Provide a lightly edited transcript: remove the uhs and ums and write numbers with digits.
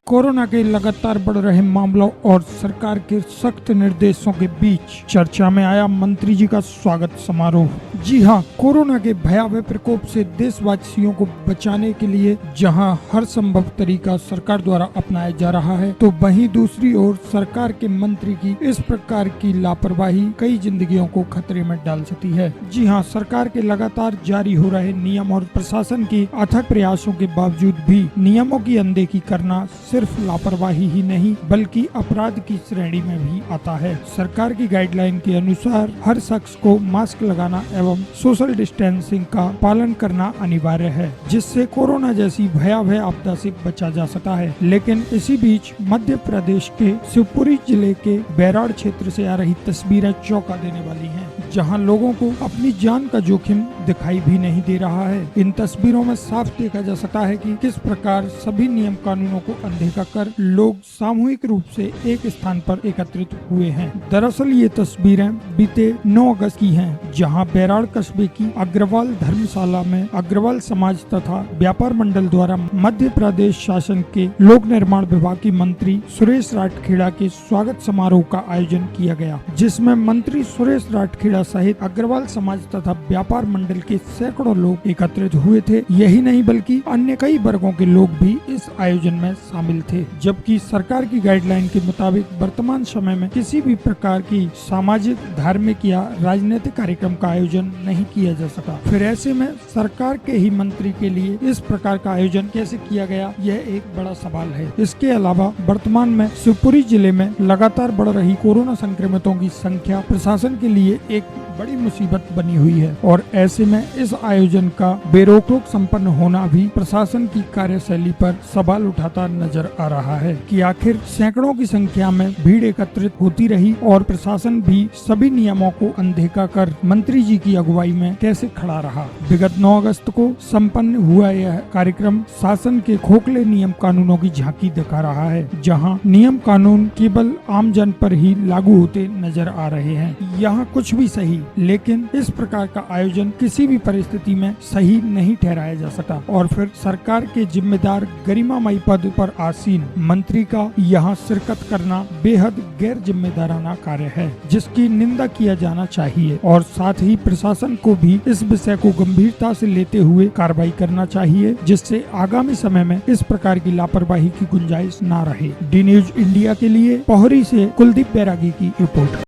Corona के लगातार बढ़ रहे मामलों और सरकार के सख्त निर्देशों के बीच चर्चा में आया मंत्री जी का स्वागत समारोह। जी हां, कोरोना के भयावह प्रकोप से देशवासियों को बचाने के लिए जहां हर संभव तरीका सरकार द्वारा अपनाया जा रहा है, तो वहीं दूसरी ओर सरकार के मंत्री की इस प्रकार की लापरवाही कई जिंदगियों को खतरे में डाल सकती है। जी हां, सरकार के लगातार जारी हो रहे नियम और प्रशासन के अथक प्रयासों के बावजूद भी नियमों की अनदेखी करना सिर्फ लापरवाही ही नहीं बल्कि अपराध की श्रेणी में भी आता है। सरकार की गाइडलाइन के अनुसार हर शख्स को मास्क लगाना एवं सोशल डिस्टेंसिंग का पालन करना अनिवार्य है, जिससे कोरोना जैसी भयावह आपदा से बचा जा सकता है। लेकिन इसी बीच मध्य प्रदेश के शिवपुरी जिले के बैराड़ क्षेत्र से आ रही तस्वीरें चौंका देने वाली हैं, जहां लोगों को अपनी जान का जोखिम दिखाई भी नहीं दे रहा है। इन तस्वीरों में साफ देखा जा सकता है कि किस प्रकार सभी नियम कानूनों को अनदेखा कर लोग सामूहिक रूप से एक स्थान पर एकत्रित हुए हैं। दरअसल ये तस्वीरें बीते 9 अगस्त की हैं, जहां बैराड़ कस्बे की अग्रवाल धर्मशाला में अग्रवाल समाज तथा व्यापार मंडल द्वारा मध्य प्रदेश शासन के लोक निर्माण विभाग की मंत्री सुरेश राठखेड़ा के स्वागत समारोह का आयोजन किया गया, जिसमें मंत्री सुरेश राठखेड़ा सहित अग्रवाल समाज तथा व्यापार मंडल के सैकड़ों लोग एकत्रित हुए थे। यही नहीं बल्कि अन्य कई वर्गों के लोग भी इस आयोजन में शामिल थे, जबकि सरकार की गाइडलाइन के मुताबिक वर्तमान समय में किसी भी प्रकार की सामाजिक, धार्मिक या राजनीतिक कार्यक्रम का आयोजन नहीं किया जा सका। फिर ऐसे में सरकार के ही मंत्री के लिए इस प्रकार का आयोजन कैसे किया गया, यह एक बड़ा सवाल है। इसके अलावा वर्तमान में शिवपुरी जिले में लगातार बढ़ रही कोरोना संक्रमितों की संख्या प्रशासन के लिए एक बड़ी मुसीबत बनी हुई है और ऐसे में इस आयोजन का बेरोक-टोक संपन्न होना भी प्रशासन की कार्यशैली पर सवाल उठाता नजर आ रहा है कि आखिर सैकड़ों की संख्या में भीड़ एकत्रित होती रही और प्रशासन भी सभी नियमों को अनदेखा कर मंत्री जी की अगुवाई में कैसे खड़ा रहा। विगत 9 अगस्त को संपन्न हुआ यह कार्यक्रम शासन के खोखले नियम कानूनों की झांकी दिखा रहा है, जहाँ नियम कानून केवल आम जन पर ही लागू होते नजर आ रहे हैं। यहाँ कुछ भी सही, लेकिन इस प्रकार का आयोजन किसी भी परिस्थिति में सही नहीं ठहराया जा सकता और फिर सरकार के जिम्मेदार गरिमामयी पद पर आसीन मंत्री का यहाँ शिरकत करना बेहद गैर जिम्मेदाराना कार्य है, जिसकी निंदा किया जाना चाहिए और साथ ही प्रशासन को भी इस विषय को गंभीरता से लेते हुए कार्रवाई करना चाहिए, जिससे आगामी समय में इस प्रकार की लापरवाही की गुंजाइश न रहे। डी न्यूज इंडिया के लिए पोहरी से कुलदीप बैरागी की रिपोर्ट।